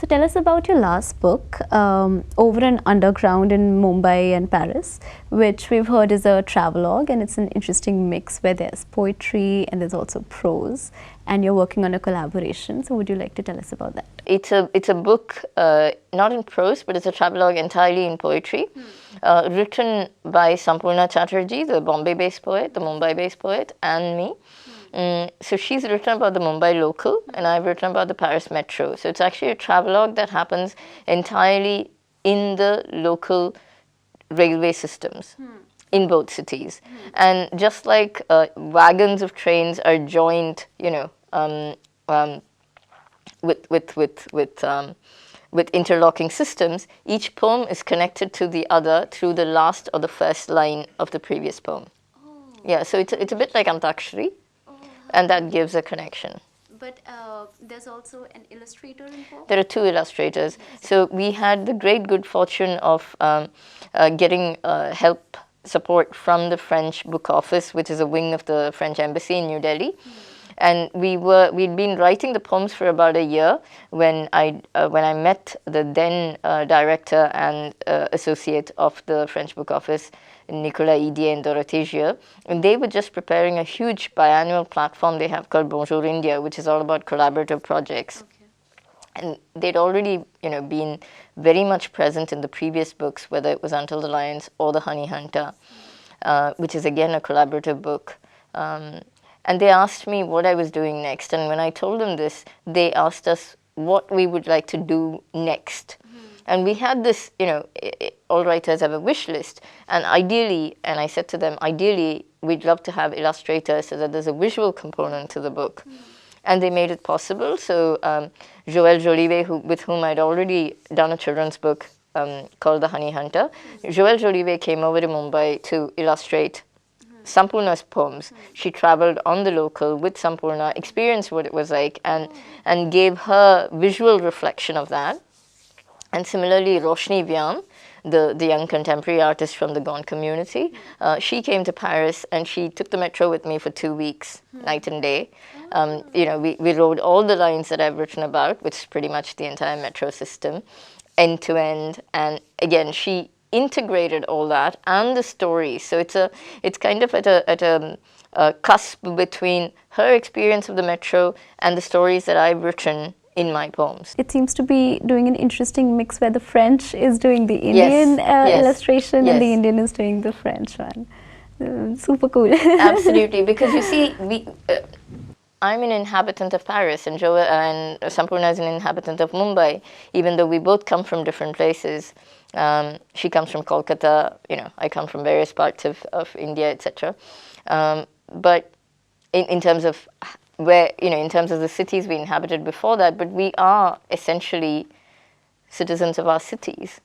So tell us about your last book, Over and Underground in Mumbai and Paris, which we've heard is a travelogue, and it's an interesting mix where there's poetry and there's also prose, and you're working on a collaboration. So would you like to tell us about that? It's a book not in prose, but it's a travelogue entirely in poetry, written by Sampurna Chatterji, the Bombay-based poet, the Mumbai-based poet, and me. So she's written about the Mumbai local, and I've written about the Paris metro. So it's actually a travelogue that happens entirely in the local railway systems in both cities. And just like wagons of trains are joined, you know, with interlocking systems, each poem is connected to the other through the last or the first line of the previous poem. Yeah, so it's a bit like Antakshari. And that gives a connection. But there's also an illustrator involved? There are two illustrators. So we had the great good fortune of getting help, support from the French Book Office, which is a wing of the French Embassy in New Delhi. And we'd been writing the poems for about a year when I met the then director and associate of the French Book Office, Nicolas Idier and Dorothée Gieux, and they were just preparing a huge biannual platform they have called Bonjour India, which is all about collaborative projects. Okay. And they'd already, you know, been very much present in the previous books, whether it was Until the Lions or The Honey Hunter, which is again a collaborative book. And they asked me what I was doing next, and when I told them this, they asked us what we would like to do next. And we had this, you know, all writers have a wish list. And ideally, and I said to them, ideally, we'd love to have illustrators so that there's a visual component to the book. And they made it possible. So Joëlle, Jolivet, with whom I'd already done a children's book called The Honey Hunter, Joëlle Jolivet came over to Mumbai to illustrate Sampurna's poems. She traveled on the local with Sampurna, experienced what it was like, and gave her visual reflection of that. And similarly, Roshini Vyam, the young contemporary artist from the Gone community, she came to Paris and she took the metro with me for 2 weeks, night and day. You know, we rode all the lines that I've written about, which is pretty much the entire metro system, end to end. And again, she integrated all that and the stories. So it's kind of at a cusp between her experience of the metro and the stories that I've written in my poems. It seems to be doing an interesting mix where the French is doing the Indian illustration and the Indian is doing the French one. Super cool. Absolutely, because you see, I'm an inhabitant of Paris and Sampurna is an inhabitant of Mumbai, even though we both come from different places. She comes from Kolkata, you know, I come from various parts of India, etc. But in terms of where, you know, in terms of the cities we inhabited before that, but we are essentially citizens of our cities.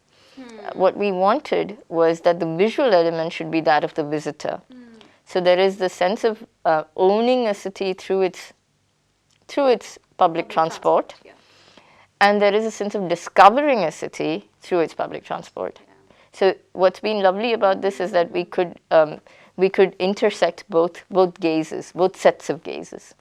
What we wanted was that the visual element should be that of the visitor. So there is the sense of owning a city through its public transport. And there is a sense of discovering a city through its public transport. So what's been lovely about this is that we could intersect both gazes, both sets of gazes.